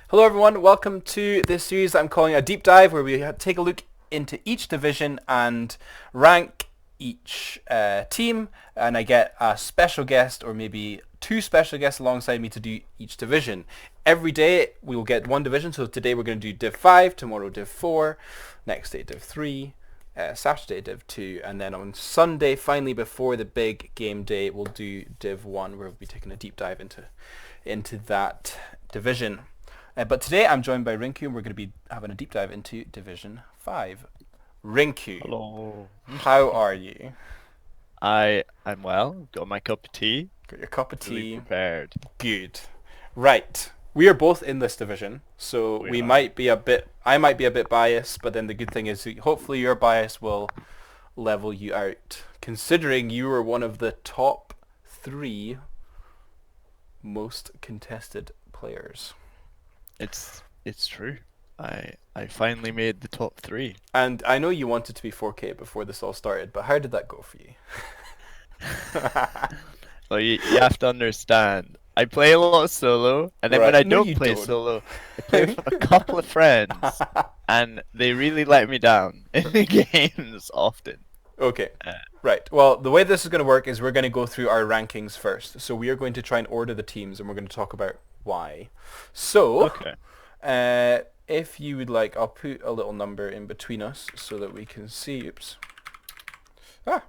Hello everyone, welcome to this series that I'm calling a deep dive where we take a look into each division and rank each team, and I get a special guest or maybe two special guests alongside me to do each division. Every day we will get one division, so today we're going to do Div 5, tomorrow Div 4, next day Div 3, Saturday Div 2, and then on Sunday, finally before the big game day, we'll do Div 1 where we'll be taking a deep dive into that division. But today I'm joined by Rinku and we're going to be having a deep dive into Division 5. Rinku, Hello. how are you? I'm well. Got my cup of tea. Got your cup of Really tea? prepared. Good. Right. We are both in this division, so We we are. might be a bit, I might be a bit biased, but then the good thing is hopefully your bias will level you out, considering you were one of the top 3 most contested players. It's true. I finally made the top three. And I know you wanted to be 4K before this all started, but how did that go for you? So you have to understand. I play a lot of solo, and then when Right. I No, don't you play don't. solo, I play with a couple of friends, and they really let me down in the games often. Okay. Uh, Right. Well, the way this is going to work is we're going to go through our rankings first. So we are going to try and order the teams, and we're going to talk about why. So, okay. if you would like, I'll put a little number in between us so that we can see. Oops. Ah.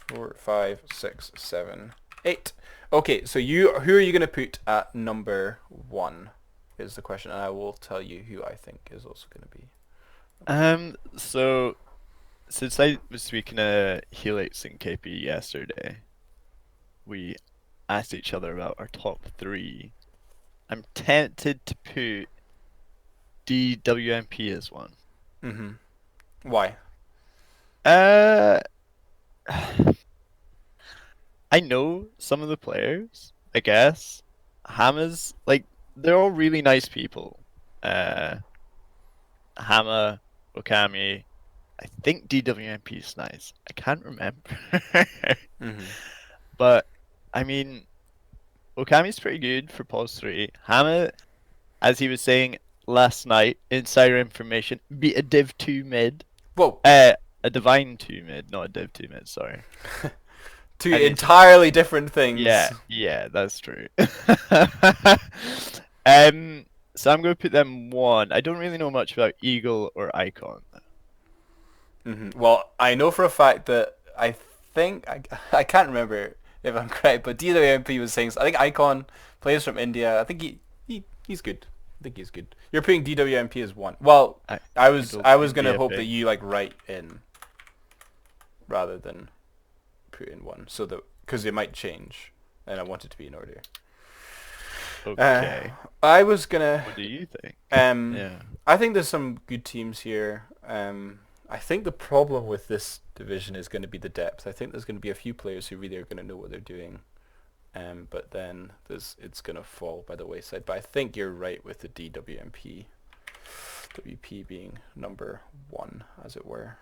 4, 5, 6, 7, 8. Okay. So who are you going to put at number 1? Is the question, and I will tell you who I think is also going to be number 1. So since I was speaking to Helix and KP yesterday, we asked each other about our top three. I'm tempted to put DWMP as one. Mm-hmm. Why? Uh, I know some of the players, I guess. Hammer's like they're all really nice people. Uh, Hammer, Okami. I think DWMP is nice. I can't remember. Mm-hmm. But I mean, Okami's pretty good for pause 3. Hammer, as he was saying last night, insider information, beat a Div 2 mid. Whoa. A Divine 2 mid, not a Div 2 mid, sorry. Two And it's entirely different things. yeah, that's true. So I'm going to put them one. I don't really know much about Eagle or Icon. Well, I know for a fact that I think I can't remember if I'm correct, but DWMP was saying I think Icon plays from India. I think he's good. I think he's good. You're putting DWMP as 1. Well, I, I I was don't I was think gonna be a hope that big. you like write in rather than put in 1, so that because it might change, and I want it to be in order. Uh, Okay. I was gonna What do you think? Um, Yeah. I think there's some good teams here. I think the problem with this division is going to be the depth. I think there's going to be a few players who really are going to know what they're doing. But then it's going to fall by the wayside. But I think you're right with the DWMP. WP being number 1, as it were.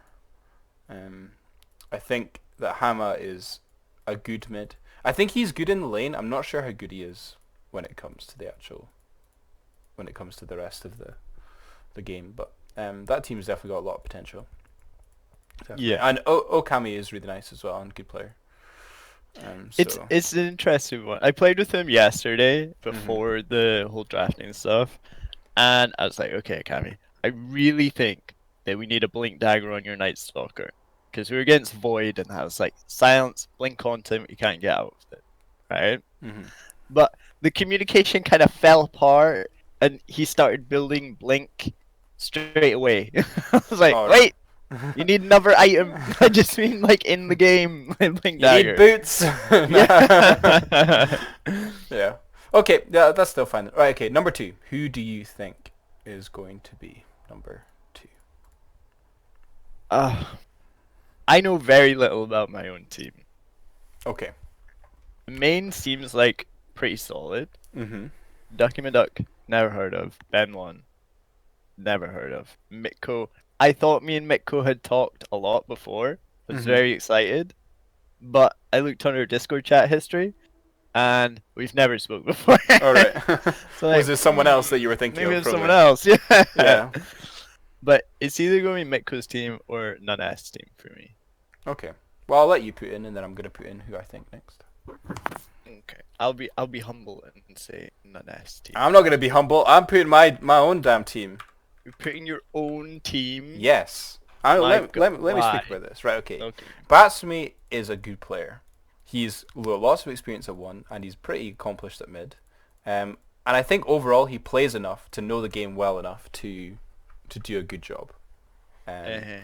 I think that Hama is a good mid. I think he's good in the lane. I'm not sure how good he is when it comes to the rest of the game. But that team's definitely got a lot of potential. Definitely. Yeah. And Okami is really nice as well and good player. So. It's an interesting one. I played with him yesterday Mhm. before the whole drafting stuff, and I was like, okay, Kami, I really think that we need a blink dagger on your Night Stalker. Because we were against Void and I was like, silence, blink onto him, you can't get out of it. Right? Mhm. But the communication kind of fell apart and he started building blink straight away. I was like, All right. wait, you need another item. I just mean like in the game, blink You need dagger. boots. Yeah. Yeah. Okay. Yeah, that's still fine. Right. Okay. Number 2. Who do you think is going to be number 2? uh, I know very little about my own team. Okay. Main seems like pretty solid. Mhm. Ducky McDuck, never heard of. Ben One, never heard of. Mitko, I thought me and Mitko had talked a lot before. I was Mhm. very excited, but I looked on our Discord chat history, and we've never spoke before. All right. So Was like, there someone else that you were thinking maybe of? it's someone Probably. else. Yeah. Yeah. But it's either going to be Mitko's team or Nunez team for me. Okay. Well, I'll let you put in, and then I'm gonna put in who I think next. Okay. I'll be humble and say Nunez team. I'm not gonna be humble. I'm putting my own damn team. You're putting your own team. Yes. My God, Let me why? speak about this. Right. Okay. Okay. Batsumi is a good player. He's got lots of experience at one, and he's pretty accomplished at mid. And I think overall he plays enough to know the game well enough to do a good job. Uh-huh.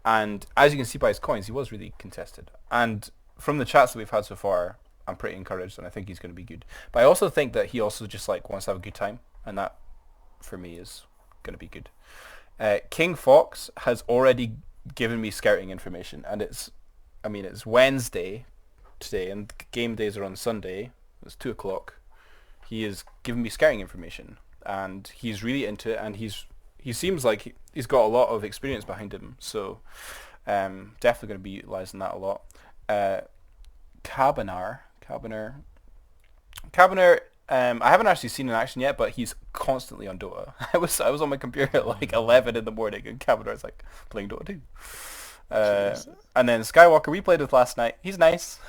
And as you can see by his coins, he was really contested. And from the chats that we've had so far, I'm pretty encouraged, and I think he's going to be good. But I also think that he also just like wants to have a good time, and that for me is going to be good. King Fox has already given me scouting information, and it's Wednesday today, and game days are on Sunday. It's 2 o'clock. He is giving me scouting information, and he's really into it, and he seems like he's got a lot of experience behind him, so definitely going to be utilising that a lot. Cabanar, I haven't actually seen in action yet, but he's constantly on Dota. I was on my computer at like 11 in the morning, and Cabinar's like playing Dota too. And then Skywalker, we played with last night. He's nice.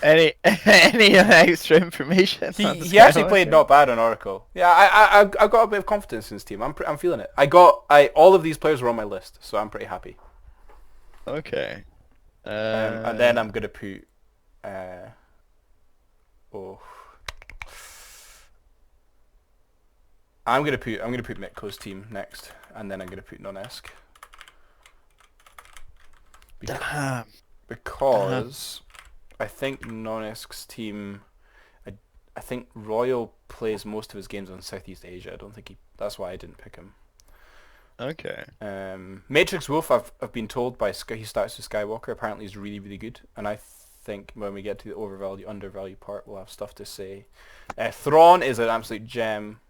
Any extra information? He actually played not bad on Oracle. Yeah, I got a bit of confidence in his team. I'm feeling it. All of these players were on my list, so I'm pretty happy. Okay. And then I'm gonna put I'm gonna put Mitko's team next, and then I'm gonna put Nonesk Damn. because I think Nonesk's team. I think Royal plays most of his games on Southeast Asia. I don't think that's why I didn't pick him. Okay. Matrix Wolf, I've been told by he starts with Skywalker. Apparently, he's really really good, and I think when we get to the overvalue undervalue part, we'll have stuff to say. Thrawn is an absolute gem,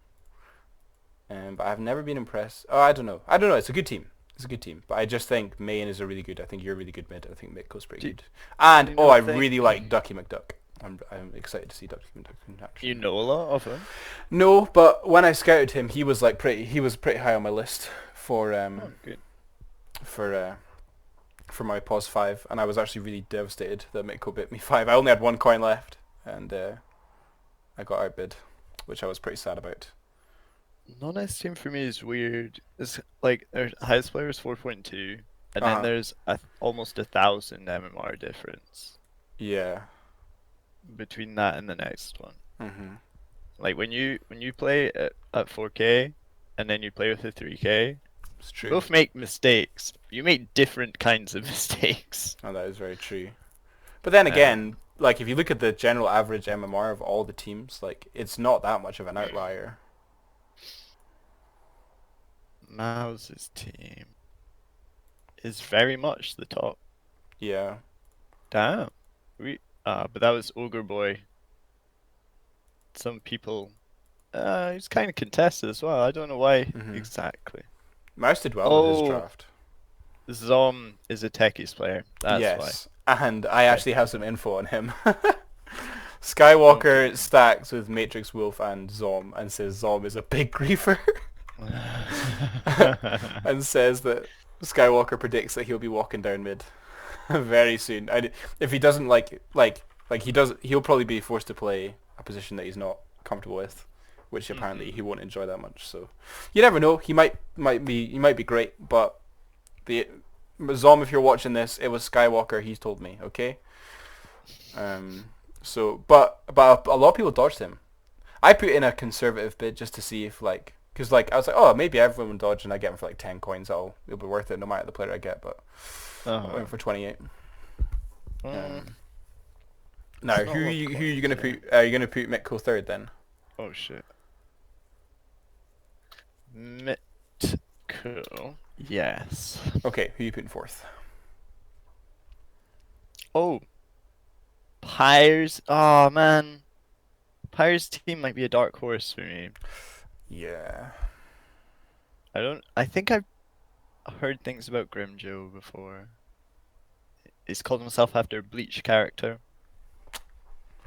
but I've never been impressed. Oh, I don't know. It's a good team. But I just think Mayan is a really good. I think you're a really good mid. I think Mitko's pretty good. And I really like Ducky McDuck. I'm excited to see Ducky McDuck in action. You know a lot of him. No, but when I scouted him, he was pretty high on my list for Good. for my pos 5, and I was actually really devastated that Mitko bit me 5. I only had one coin left, and I got outbid, which I was pretty sad about. Non-S team for me is weird. It's like their highest player is 4.2, and then there's almost 1,000 MMR difference Yeah. between that and the next one. Mm-hmm. Like when you play at 4K, and then you play with a 3K, It's you true. both make mistakes. You make different kinds of mistakes. Oh, that is very true. But then again, like if you look at the general average MMR of all the teams, like it's not that much of an outlier. Mouse's team is very much the top. Yeah. Damn. But that was Ogre Boy. Some people, he's kind of contested as well. I don't know why exactly. Mouse did well with his draft. Zom is a techies player. That's why. And I actually have some info on him. Skywalker stacks with Matrix Wolf and Zom and says Zom is a big griefer. And says that Skywalker predicts that he'll be walking down mid very soon. And if he doesn't he'll probably be forced to play a position that he's not comfortable with, which apparently he won't enjoy that much. So you never know. He might be great, but Zom, if you're watching this, it was Skywalker. He's told me, okay. So, but a lot of people dodged him. I put in a conservative bid just to see if because I was like, oh, maybe everyone would dodge, and I get him for 10 coins. It'll be worth it no matter the player I get. But I went for 28. Now, who are you gonna put? Are you gonna put Mitko third then? Oh shit. Mitko. Yes. Okay, who are you putting fourth? Oh. Pyre's. Oh man. Pyre's team might be a dark horse for me. Yeah. I think I've heard things about Grim Joe before. He's called himself after a Bleach character.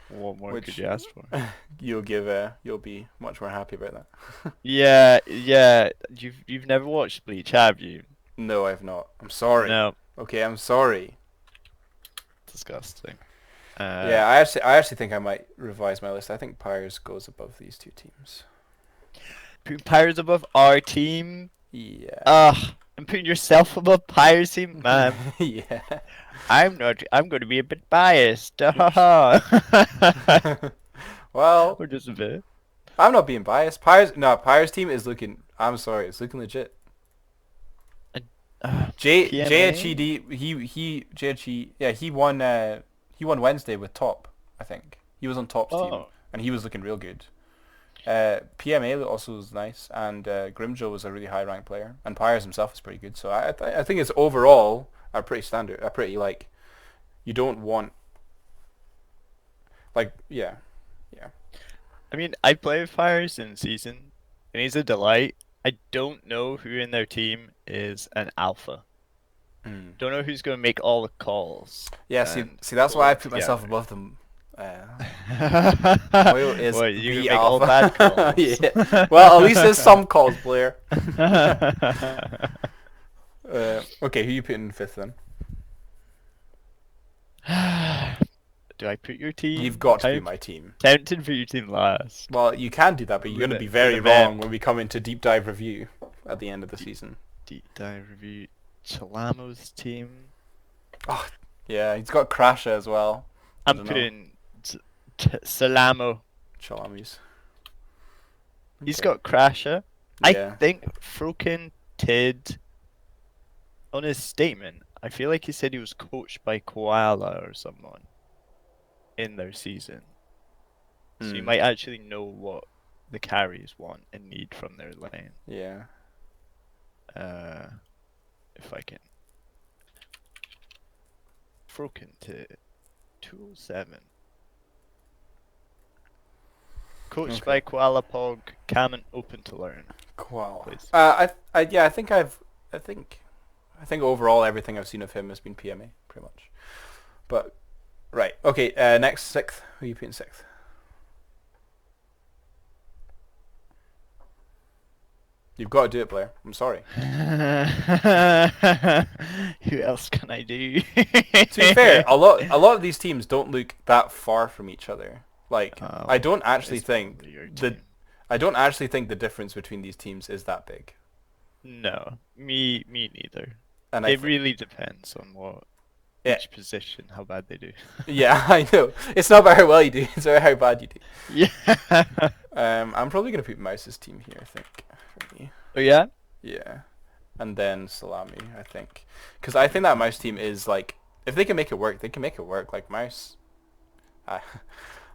What more could which you ask for? you'll be much more happy about that. Yeah, yeah. You've never watched Bleach, have you? No, I've not. I'm sorry. No, Okay, I'm sorry. disgusting. Yeah, I actually think I might revise my list. I think Pyres goes above these two teams. Putting Pirates above our team. Yeah. And putting yourself above Pirates team, man. Yeah. I'm not. I'm going to be a bit biased. Or Well, just a bit. I'm not being biased. Pyres team is looking. I'm sorry, it's looking legit. PMA. JHED yeah, he won Wednesday with top, I think. He was on top's team Oh, and he was looking real good. PMA also was nice, and Grimjo was a really high ranked player, and Pyres himself is pretty good. So I think it's overall a pretty standard, a pretty like you don't want like yeah. I mean, I play with Pirates in season, and he's a delight. I don't know who in their team is an alpha. Mm. Don't know who's going to make all the calls Yeah, and see that's pull why I them put myself together. above them. Moyo is What, you the make all bad alpha. calls? Yeah. Well, at least there's some calls, Blair. Okay, who you putting in fifth then? Do I put your team? You've got to be I'm my team. tempted to put your team last. Well, you can do that, but you're going to be With very a wrong mem. when we come into deep dive review at the end of the season. Deep dive review. Chalamo's team. Oh, yeah, he's got Crasher as well. I I'm don't know. putting Salamo. Chalamis. He's Okay. got Crasher. I Yeah. think Froken Tid on his statement. I feel like he said he was coached by Koala or someone in their season. So you Hmm. might actually know what the carries want and need from their lane. Yeah. If I can. Froken Tid 207. Coached Okay. by Koala Pog, Cameron open to learn. Koala. Please. Yeah, I think overall everything I've seen of him has been PMA pretty much. But right, okay. Next sixth. Who are you putting sixth? You've got to do it, Blair. I'm sorry. Who else can I do? To be fair, a lot of these teams don't look that far from each other. Like I don't actually It's think probably your the team. I don't actually think the difference between these teams is that big. No, me neither. And It really depends on what Yeah. each position, how bad they do. yeah, I know. It's not about how well you do, it's about how bad you do. Yeah. I'm probably gonna put Mouse's team here, I think, for me. Oh yeah? Yeah. And then Salami, I think. Because I think that Mouse team is, like, if they can make it work, they can make it work. Like, Mouse...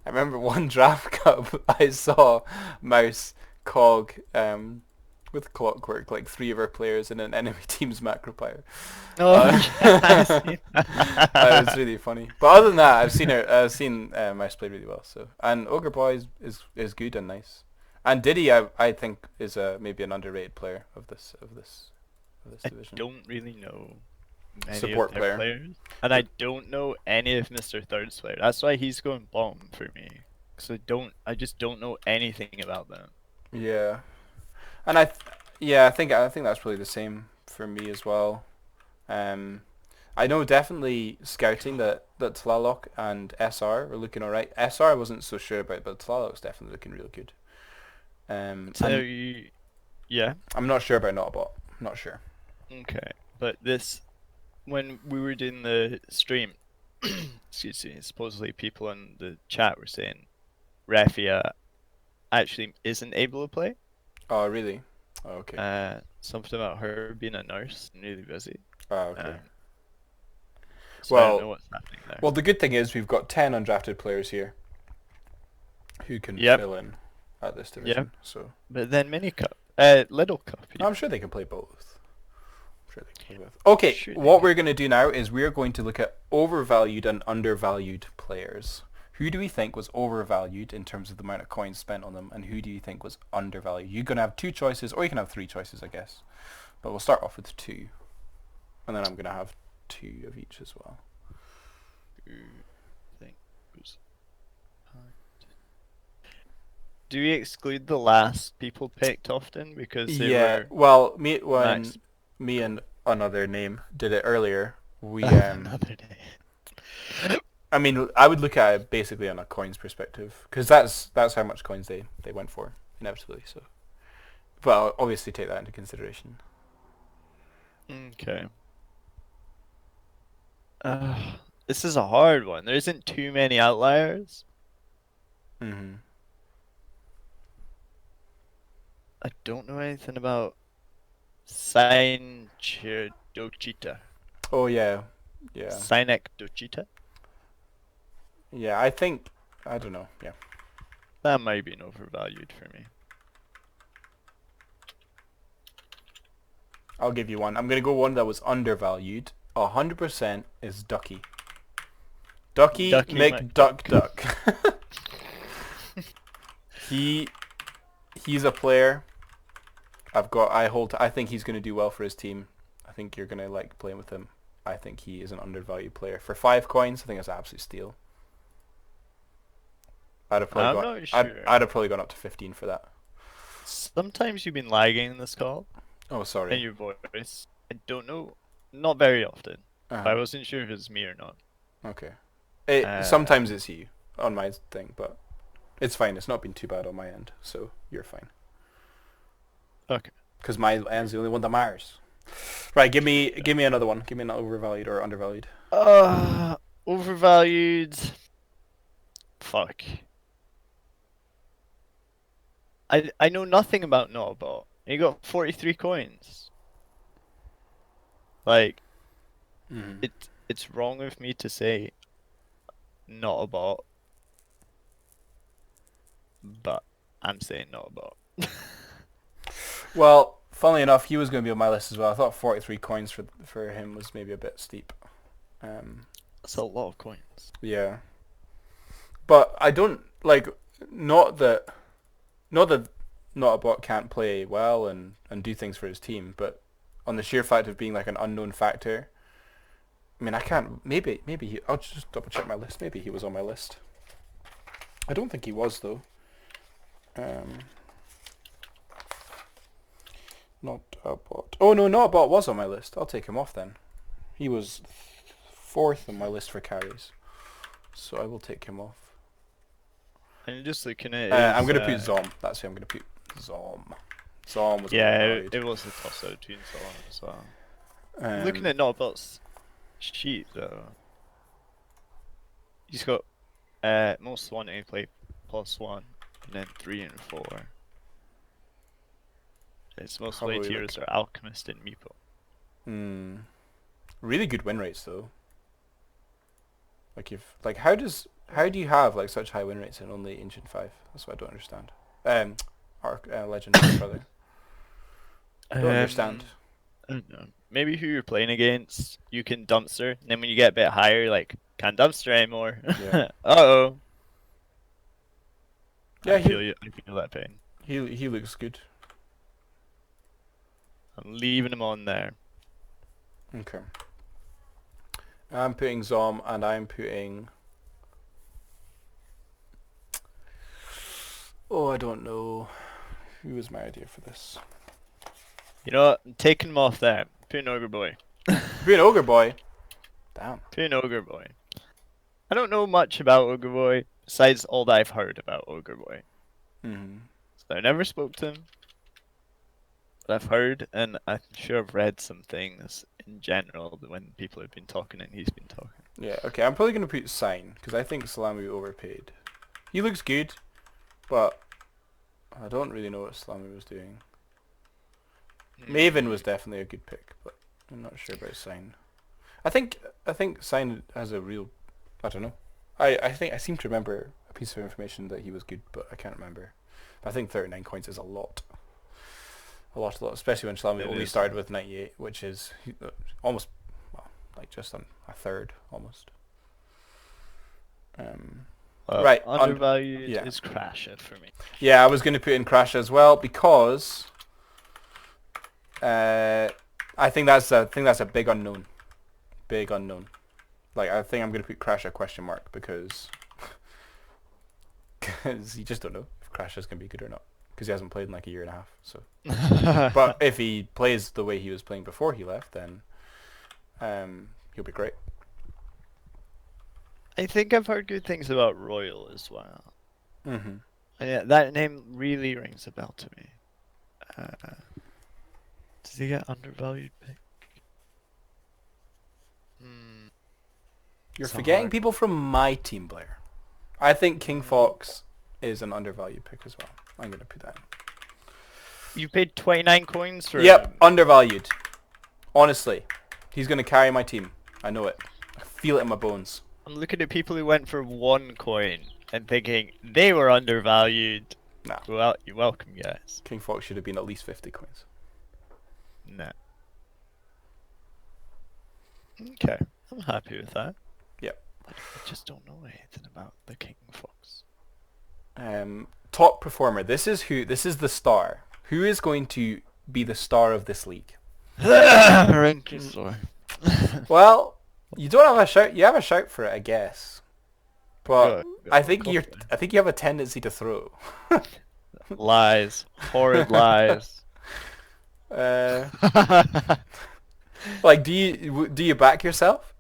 I remember one draft cup I saw Mouse Cog with Clockwork, like, 3 of our players in an enemy team's macro player. Oh yeah, I've seen That was really funny. But other than that, I've seen Mouse play really well. So, and Ogre Boy is good and nice. And Diddy, I think, is maybe an underrated player of this I division. don't really know many Support of their player. players, and I don't know any of Mr. Third's player. That's why he's going bomb for me, because I just don't know anything about them. Yeah, and I think that's probably the same for me as well. I know definitely scouting that Tlaloc and SR are looking alright. SR I wasn't so sure about, but Tlaloc's definitely looking real good. So And yeah, I'm not sure about Notbot. Not sure. okay, but when we were doing the stream, excuse me, supposedly people in the chat were saying Refia actually isn't able to play. Oh, really? Oh, okay. Something about her being a nurse and really busy. Oh, okay. So I don't know what's happening there. Well, the good thing is we've got 10 undrafted players here who can Yep. fill in at this division. So But then mini cup, little cup. I'm sure they can play both. Okay, Sure what they we're going to do now is we're going to look at overvalued and undervalued players. Who do we think was overvalued in terms of the amount of coins spent on them, and who do you think was undervalued? You're going to have 2 choices, or you can have 3 choices, I guess. But we'll start off with 2. And then I'm going to have 2 of each as well. Who think was do we exclude the last people picked often because they Yeah, were well, me when max? me and another name did it earlier, we Another day. I mean, I would look at it basically on a coins perspective because that's how much coins they went for inevitably. So, but I'll obviously take that into consideration. Okay. This is a hard one. There isn't too many outliers. Hmm. I don't know anything about Sign Dochita. Oh yeah, yeah, Sinek Dochita? yeah. I think I don't know. Yeah, That might be an overvalued for me. I'll give you one. I'm gonna go one that was undervalued. 100% is Ducky. Ducky Ducky McDuck McDuck. Duck. he he's a player. I think he's gonna do well for his team. I think you're gonna like playing with him. I think he is an undervalued player. For 5 coins, I think that's an absolute steal. I'm not sure. I'd have probably gone up to 15 for that. Sometimes you've been lagging in this call Oh, and sorry. your voice. I don't know. Not very often. But I Uh-huh. wasn't sure if it's me or not. Okay. Uh, Sometimes it's you on my thing, but it's fine. It's not been too bad on my end, so you're fine. okay. Because my end's the only one that matters. Right, give me another one. Give me an overvalued or undervalued. Uh, Overvalued. Fuck. I know nothing about Notbot. He got 43 coins. Like, Mm. it's wrong of me to say not a bot, but I'm saying not a bot. Well, funnily enough, he was going to be on my list as well. I thought 43 coins for him was maybe a bit steep. Um, That's a lot of coins. yeah, but I don't like not that not that not a bot can't play well and do things for his team, but on the sheer fact of being like an unknown factor. I mean, I can't. Maybe I'll just double check my list. Maybe he was on my list. I don't think he was though. Um, not a bot. Oh no, not a bot was on my list. I'll take him off then. He was fourth on my list for carries, so I will take him off. And just looking at I'm his, gonna put Zom. That's who I'm gonna put. Zom. Zom was yeah, overvalued. it was a toss out between Solon as well. Looking Um, at Notbot's sheet though, he's got most wanting to play +1, and then 3 and 4. His most how play about we tiers look? are Alchemist and Meepo. Hmm. Really good win rates though. How do you have like such high win rates in only Ancient 5? That's what I don't understand. Arc Legend rather. Don't understand. I don't know. Maybe who you're playing against, you can dumpster, and then when you get a bit higher, like, can't dumpster anymore. Yeah. Uh-oh. Yeah, I feel you. I feel that pain. he looks good. I'm leaving him on there. Okay. I'm putting Zom and I'm putting. Oh, I don't know. Who was my idea for this? You know what? I'm taking him off there. Putting Ogre Boy. Being Ogre Boy. Damn. Putting Ogre Boy. I don't know much about Ogre Boy, besides all that I've heard about Ogre Boy. Hmm. So I never spoke to him, but I've heard, and I'm sure I've read some things in general when people have been talking and he's been talking. Yeah. Okay. I'm probably gonna put Sign because I think Salami overpaid. He looks good, but I don't really know what Salami was doing. Maven was definitely a good pick, but I'm not sure about Sign. I think Sign has a real. I don't know. I seem to remember a piece of information that he was good, but I can't remember. But I think 39 coins is a lot. A lot, especially when Shalami It only is. started with 98, which is almost, well, like just on a third, almost. Right, Undervalued yeah. is Crash It for me. Yeah, I was going to put in Crash as well because I think that's a big unknown. Big unknown. Like, I think I'm going to put Crash a question mark because you just don't know. Crash is going to be good or not, because he hasn't played in like a year and a half. So, but if he plays the way he was playing before he left, then he'll be great. I think I've heard good things about Royal as well. Mm-hmm. Yeah, that name really rings a bell to me. Does he get undervalued pick? You're So forgetting hard. people from my team, Blair. I think King Fox is an undervalued pick as well. I'm going to put that in. You paid 29 coins for Yep, him. undervalued. Honestly, he's going to carry my team. I know it. I feel it in my bones. I'm looking at people who went for 1 coin and thinking they were undervalued. Nah. Well, you're welcome, guys. King Fox should have been at least 50 coins. Nah. Okay, I'm happy with that. Yep. I just don't know anything about the King Fox. Top performer. This is the star. Who is going to be the star of this league? Rinku. Well, you don't have a shout. You have a shout for it, I guess. But I think you have a tendency to throw. Lies. Horrid lies. Like, do you back yourself?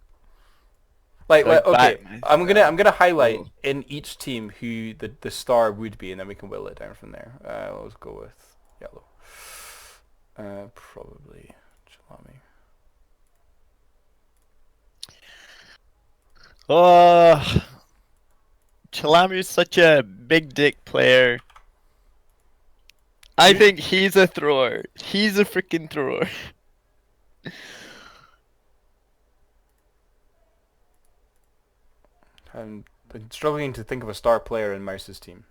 Like, okay, I'm gonna highlight in each team who the star would be, and then we can whittle it down from there. Let's go with yellow. Probably Chalami. Oh, Chalamu's such a big dick player. I think he's a thrower. He's a freaking thrower. I'm struggling to think of a star player in Mouse's team.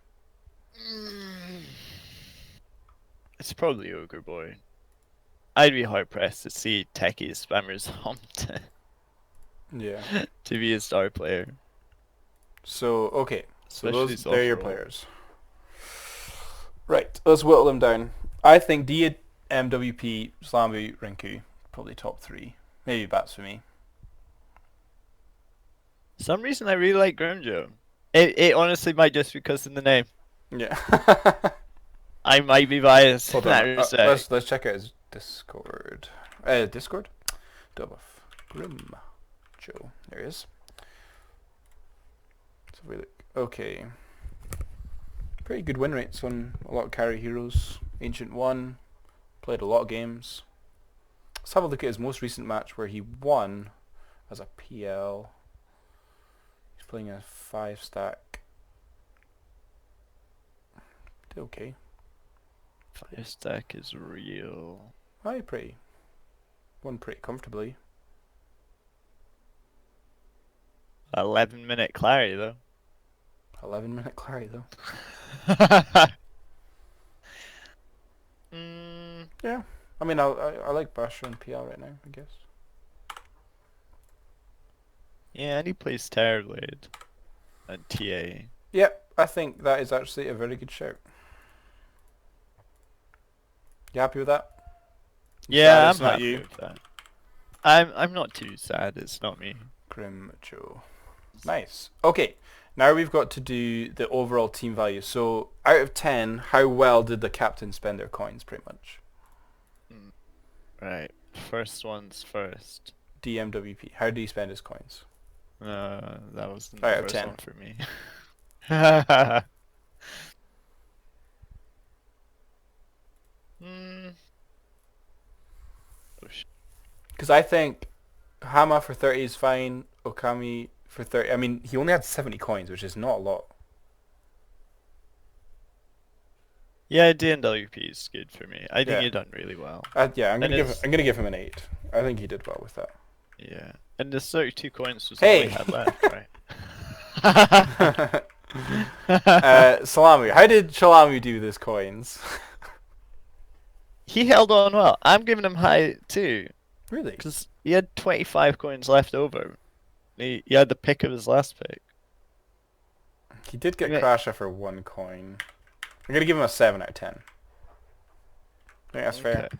It's probably Ogre Boy. I'd be hard pressed to see Techie Spammers humped Yeah. to be a star player. So okay, so Especially they're your soft roll. players. Right, let's whittle them down. I think D, MWP, Slamu, Rinku, probably top 3. Maybe Bats for me. Some reason I really like Grimjo. It honestly might just be because of the name. Yeah. I might be biased. Hold in that on. respect. Let's check out his Discord. Discord? Double Grim Joe. There he is. So we look. Okay. Pretty good win rates on a lot of carry heroes. Ancient 1. Played a lot of games. Let's have a look at his most recent match where he won as a PL. He's playing a 5-stack. Did okay. 5-stack is real. Aye, pretty. Won pretty comfortably. 11-minute Clary though. 11-minute Clary though. Yeah. I mean, I like Basher and PL right now, I guess. Yeah, and he plays Terrorblade and TA. Yep, I think that is actually a very good shout. You happy with that? Yeah, It's I'm not happy you. with that. I'm not too sad. It's not me. Grim Joe. Nice. Okay, now we've got to do the overall team value. So, out of 10, how well did the captain spend their coins, pretty much? Right. First one's first. DMWP. How did he spend his coins? That was the Out of first 10. one for me. Oh, Because I think Hama for 30 is fine. Okami for 30. I mean, he only had 70 coins, which is not a lot. yeah, DNWP is good for me. I think Yeah. you've done really well. Yeah, I'm And gonna give him an 8. I think he did well with that. Yeah. And the 32 coins was Hey! all he had left, right? Salamu, how did Shalamu do with his coins? He held on well. I'm giving him high too, Really? because he had 25 coins left over. He had the pick of his last pick. He did get Yeah. Crasher for 1 coin. I'm gonna give him a 7 out of 10. I think that's fair. Okay.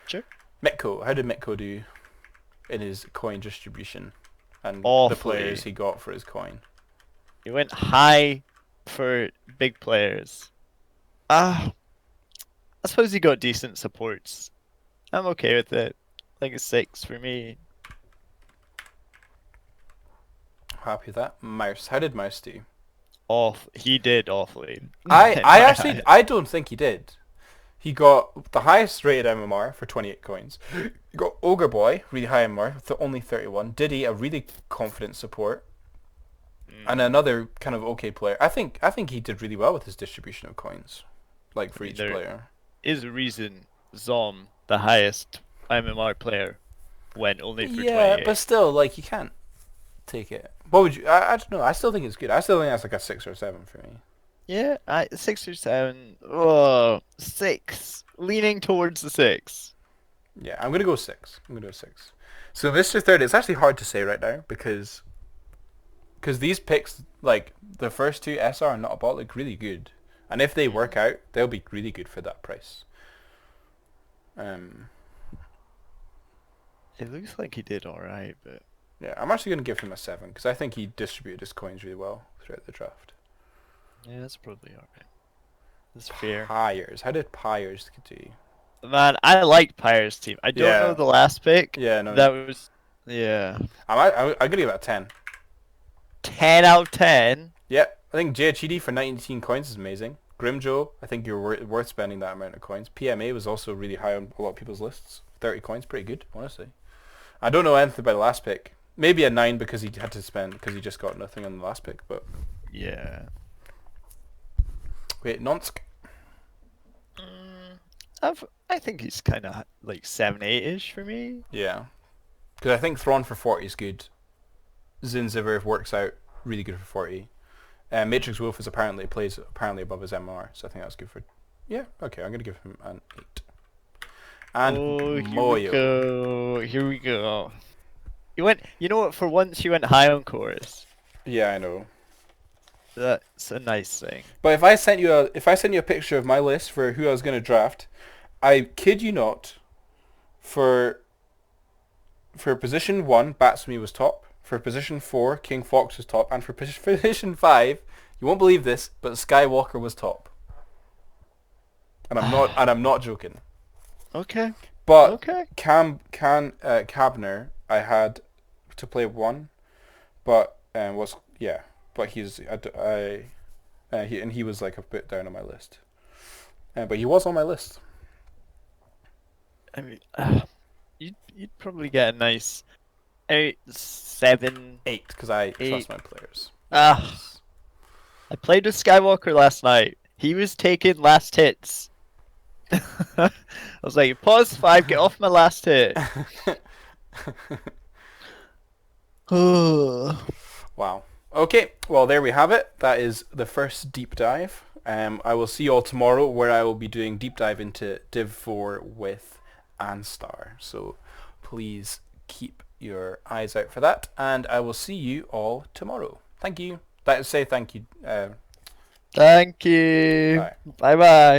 Sure. Mitko, how did Mitko do in his coin distribution and the Awfully. players he got for his coin? He went high for big players. Ah, I suppose he got decent supports. I'm okay with it. Like a 6 for me. Happy with that. Mouse. How did Mouse do? Off. He did awfully. I In I my actually eyes. I don't think he did. He got the highest rated MMR for 28 coins. He got Ogre Boy, really high MMR, with only 31. Diddy, a really confident support, and Mm, another kind of okay player. I think he did really well with his distribution of coins, like I for mean, each there player. is a reason Zom, the highest MMR player, went only for Yeah, but 28. still, like you can't take it. What would you? I don't know. I still think it's good. I still think that's like a 6 or 7 for me. Yeah, 6 or 7. Oh, 6. Leaning towards the 6. Yeah, I'm gonna go 6. I'm gonna go 6. So Mr. Third, it's actually hard to say right now because these picks, like the first two SR and not a bot, look really good, and if they work Mm. out, they'll be really good for that price. Um, It looks like he did alright, but yeah, I'm actually gonna give him a 7 because I think he distributed his coins really well throughout the draft. yeah, that's probably alright. That's fair. Pyres, how did Pyres do? Man, I liked Pyre's team. I don't know Yeah, the last pick. yeah, no, That was, yeah, I'm gonna give it a 10. 10 out of 10. Yeah, I think JHD for 19 coins is amazing. Grimjo, I think you're worth spending that amount of coins. PMA was also really high on a lot of people's lists. 30 coins, pretty good, honestly. I don't know anything about the last pick. Maybe a 9 because he had to spend, because he just got nothing on the last pick. But Yeah. wait, Nonsk. Mm, I think he's kind of like 7, 8-ish for me. Yeah, because I think Thrawn for 40 is good. Zinziver works out really good for 40. Matrix Wolf is plays apparently above his MR, so I think that's good for. Yeah, okay, I'm gonna give him an 8. And Oh, here we Moyo. go. Here we go. You know what? For once, you went high on chorus. Yeah, I know. That's a nice thing. But if I sent you a picture of my list for who I was gonna draft, I kid you not, for position 1, Batsumi was top. For position 4, King Fox was top, and for position 5, you won't believe this, but Skywalker was top. And I'm not joking. Okay. But Okay. Cabner, I had to play 1, but was yeah, but he was like a bit down on my list. But he was on my list. I mean, you'd probably get a nice 8, 7, 8 because I 8. trust my players. Ah, I played with Skywalker last night. He was taking last hits. I was like, pause 5, get off my last hit. Wow. Okay, well there we have it. That is the first deep dive. I will see you all tomorrow where I will be doing deep dive into Div 4 with Anstar. So please keep your eyes out for that, and I will see you all tomorrow. Thank you. Say thank you. Thank you. Bye. Bye bye.